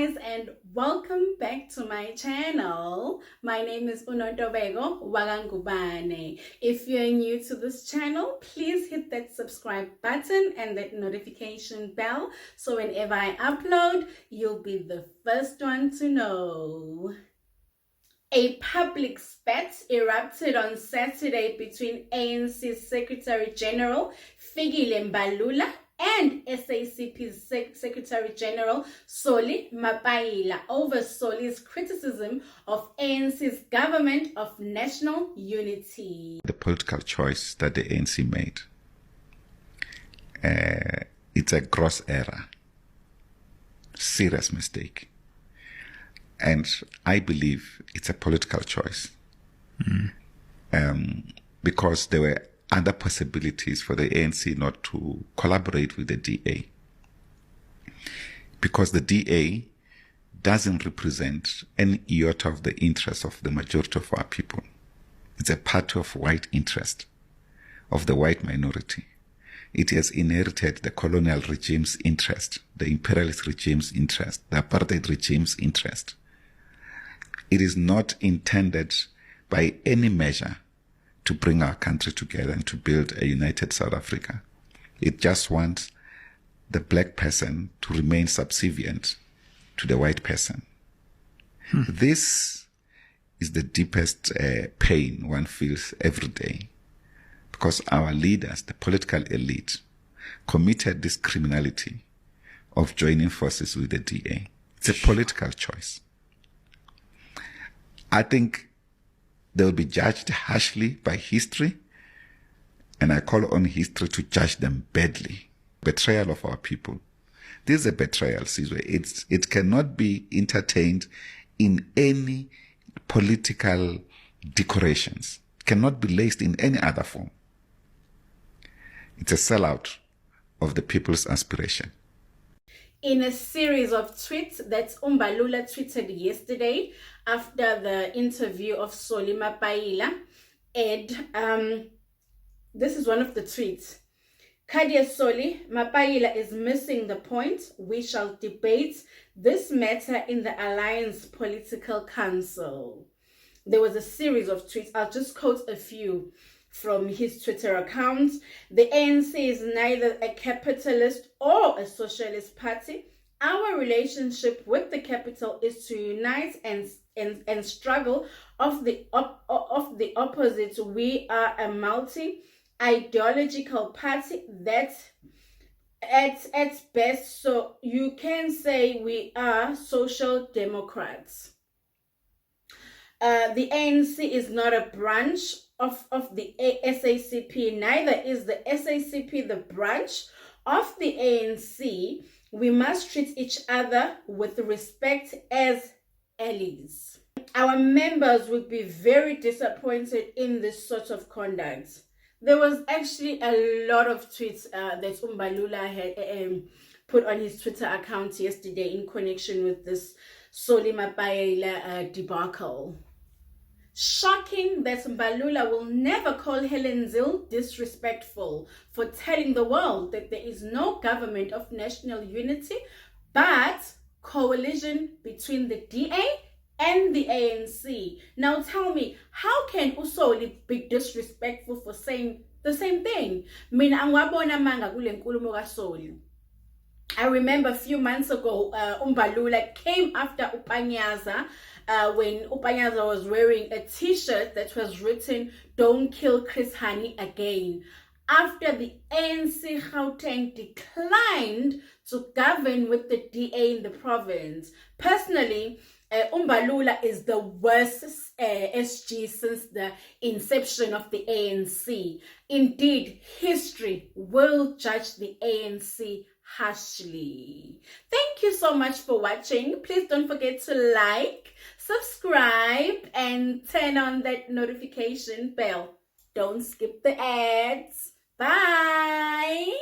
guys, and welcome back to my channel. My name is Unontobeko Wakangubane. If you're new to this channel, please hit that subscribe button and that notification bell so whenever I upload, you'll be the first one to know. A public spat erupted on Saturday between ANC Secretary General Fikile Mbalula and SACP's Secretary General Solly Mapaila over Solly's criticism of ANC's government of national unity. The political choice that the ANC made, it's a gross error, serious mistake. And I believe it's a political choice because there were other possibilities for the ANC not to collaborate with the DA, because the DA doesn't represent any iota of the interests of the majority of our people. It's a party of white interest, of the white minority. It has inherited the colonial regime's interest, the imperialist regime's interest, the apartheid regime's interest. It is not intended by any measure to bring our country together and to build a united South Africa. It just wants the black person to remain subservient to the white person. This is the deepest pain one feels every day, because our leaders, the political elite, committed this criminality of joining forces with the DA. It's a political choice. I think they'll be judged harshly by history, and I call on history to judge them badly. Betrayal of our people. This is a betrayal, Sizwe. It cannot be entertained in any political decorations. It cannot be laced in any other form. It's a sellout of the people's aspiration. In a series of tweets that Mbalula tweeted yesterday after the interview of Solly Mapaila, and this is one of the tweets. Kadia Solly, Mapaila is missing the point. We shall debate this matter in the Alliance Political Council. There was a series of tweets. I'll just quote a few from his Twitter account. The ANC is neither a capitalist or a socialist party. Our relationship with the capital is to unite and struggle of the opposite. We are a multi-ideological party that at best, so you can say we are social democrats. The ANC is not a branch of the SACP, neither is the SACP the branch of the ANC. We must treat each other with respect as allies. Our members would be very disappointed in this sort of conduct. There was actually a lot of tweets that Mbalula had put on his Twitter account yesterday in connection with this Solly Mapaila debacle. Shocking that Mbalula will never call Helen Zille disrespectful for telling the world that there is no government of national unity, but coalition between the DA and the ANC. Now tell me, how can Usoli be disrespectful for saying the same thing? Mina angwabona manga kule nkulumo kaSolly. I remember a few months ago, Mbalula came after Upanyaza when Upanyaza was wearing a t-shirt that was written, "Don't kill Chris Hani again," after the ANC Gauteng declined to govern with the DA in the province. Personally, Mbalula is the worst SG since the inception of the ANC. Indeed, history will judge the ANC harshly. Thank you so much for watching. Please don't forget to like, subscribe, and turn on that notification bell. Don't skip the ads. Bye.